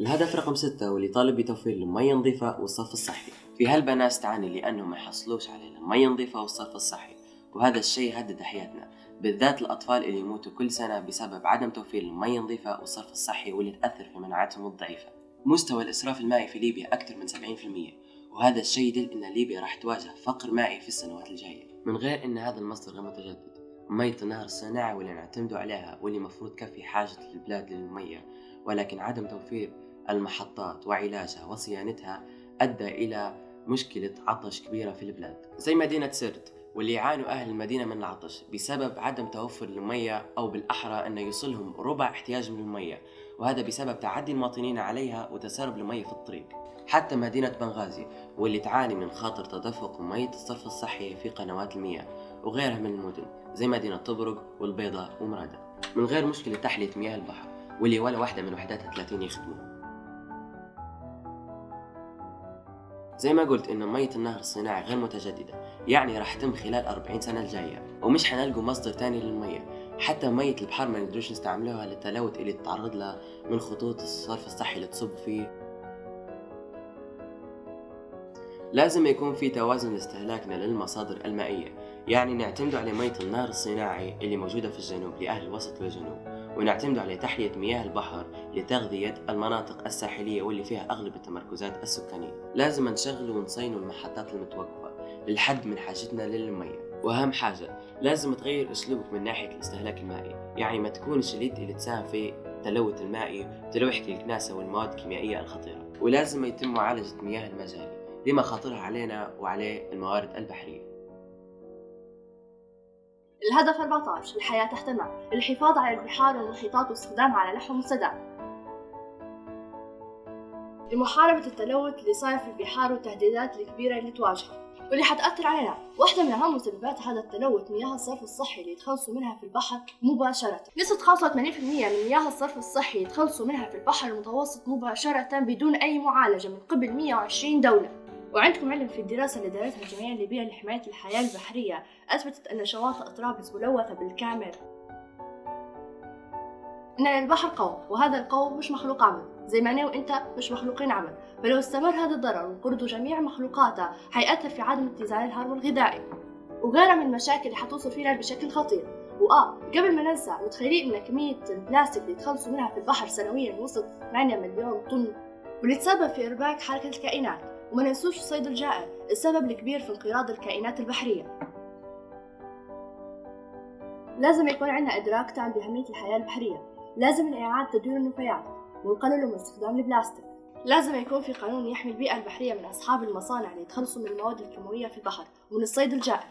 الهدف رقم 6 واللي طالب بتوفير المياه نظيفة والصرف الصحي. في هلبة ناس تعاني لأنهم ما يحصلوش على المياه نظيفة والصرف الصحي، وهذا الشيء يهدد حياتنا، بالذات الأطفال اللي يموتوا كل سنة بسبب عدم توفير المياه نظيفة والصرف الصحي، واللي تأثر في مناعتهم الضعيفة. مستوى الإسراف المائي في ليبيا أكثر من 70%، وهذا الشيء يدل أن ليبيا راح تواجه فقر مائي في السنوات الجاية، من غير أن هذا المصدر غير متجدد. مية النهر الصناعي واللي نعتمدوا عليها واللي مفروض تكفي حاجة البلاد للمية، ولكن عدم توفير المحطات وعلاجها وصيانتها أدى إلى مشكلة عطش كبيرة في البلاد، زي مدينة سرت، واللي يعانوا أهل المدينة من العطش بسبب عدم توفر المياه، أو بالأحرى أن يوصلهم ربع احتياجهم للمياه، وهذا بسبب تعدي المواطنين عليها وتسرب المياه في الطريق. حتى مدينة بنغازي واللي تعاني من خاطر تدفق مياه الصرف الصحي في قنوات المياه، وغيرها من المدن زي مدينة طبرق والبيضاء ومرادة، من غير مشكلة تحلية مياه البحر واللي ولا واحدة من وحداتها 30 يخدموا. زي ما قلت إن مية النهر الصناعي غير متجددة، يعني راح تتم خلال 40 سنة الجاية، ومش حنلقوا مصدر تاني للمية. حتى مية البحر ما ندروش نستعملوها للتلوث اللي تتعرض له من خطوط الصرف الصحي اللي تصب فيه. لازم يكون في توازن لاستهلاكنا للمصادر المائية، يعني نعتمد على مية النهر الصناعي اللي موجودة في الجنوب لأهل الوسط والجنوب، ونعتمد على تحلية مياه البحر لتغذية المناطق الساحلية واللي فيها أغلب التمركزات السكانية. لازم نشغل ونصينوا المحطات المتوقفة للحد من حاجتنا للمياه. وأهم حاجة، لازم تغير أسلوبك من ناحية الاستهلاك المائي، يعني ما تكونش اللي تساهم في التلوث المائي وتلوث الكناسة والمواد الكيميائية الخطيرة. ولازم يتم معالجة مياه المجاري لما خاطرها علينا وعلى الموارد البحرية. الهدف 14 الحياة تحت الماء، الحفاظ على البحار والمحيطات واستخدامها على نحو مستدام لمحاربة التلوث اللي صاير في البحار والتهديدات الكبيرة اللي تواجهها واللي حتأثر علينا. واحدة من أهم مسببات هذا التلوث مياه الصرف الصحي اللي يتخلصوا منها في البحر مباشرة. نسبة 85% من مياه الصرف الصحي يتخلصوا منها في البحر المتوسط مباشرة بدون أي معالجة من قبل 120 دولة. وعندكم علم في الدراسة اللي دارتها الجمعية الليبية لحماية الحياة البحرية أثبتت أن شواطئ طرابلس ملوثة بالكامل. إن البحر قوم، وهذا القوم مش مخلوق عمل، زي ما أنا وإنت مش مخلوقين عمل، فلو استمر هذا الضرر وانقرضوا جميع مخلوقاته حيأثر في عدم اتزان الهرم الغذائي وغيرها من المشاكل اللي حتوصل فينا بشكل خطير. قبل ما ننسى، متخيلين إن كمية البلاستيك اللي يتخلصوا منها في البحر سنويا وصلت 8 مليون طن، واللي تسبب في إرباك حركة الكائنات. وما ننسوش الصيد الجائر، السبب الكبير في انقراض الكائنات البحرية. لازم يكون عندنا إدراك تام بأهمية الحياة البحرية. لازم إعادة تدوير النفايات ونقلل من استخدام البلاستيك. لازم يكون في قانون يحمي البيئة البحرية من أصحاب المصانع اللي يتخلصوا من المواد الكيماوية في البحر ومن الصيد الجائر.